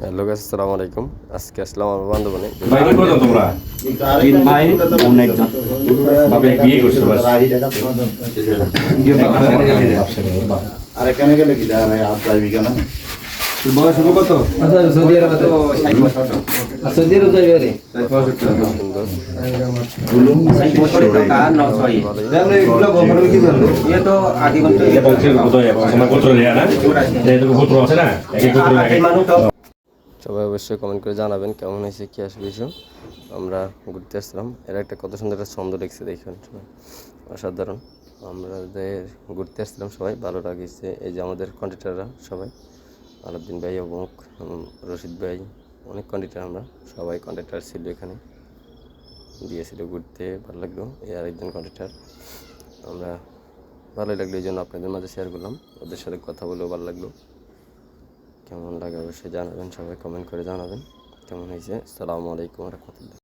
Hello guys, আসসালামু আলাইকুম। আজকে আসলাম আমার বান্ধবনে। ভাই কি করছো তোমরা? তিন ভাই অন্য একজন বাবা বিয়ে করছে বাস আর এখানে গেলে কি দাঁড়ায় আর যাইবি কেন বয়স হবে কত? সৌদি আরব তো 60 বছর সৌদি আরব যাইবে রে সুন্দর গুলুম 60 বছর তো কার ন সরি তাহলে এগুলো বলবো কি জানো ये तो आधी घंटे এটা বলছে কত সময় কত রেয়া না এই তো কত আছে না এক এক কত লাগে মানুষ তো সবাই অবশ্যই কমেন্ট করে জানাবেন কেমন হয়েছে, কী আসবে ইস্যু। আমরা ঘুরতে আসলাম, এরা একটা কত সুন্দর একটা ছন্দ লিখছে, দেখুন সবাই অসাধারণ। আমাদের ঘুরতে আসছিলাম, সবাই ভালো লাগিয়েছে। এই যে আমাদের কন্ট্রাক্টররা সবাই, আলাউদ্দিন ভাই এবং রশিদ ভাই, অনেক কন্ট্রাক্টর, আমরা সবাই কন্ট্রাক্টর ছিল এখানে, দিয়েছিল ঘুরতে, ভালো লাগলো। এই আরেকজন কন্ট্রাক্টর, আমরা ভালোই লাগলো, এই জন্য আপনাদের মাঝে শেয়ার করলাম। ওদের সাথে কথা বলেও ভালো লাগলো। কেমন লাগে অবশ্যই জানাবেন, সবাই কমেন্ট করে জানাবেন কেমন হয়েছে। আসসালামু আলাইকুম ওয়া রাহমাতুল্লাহ।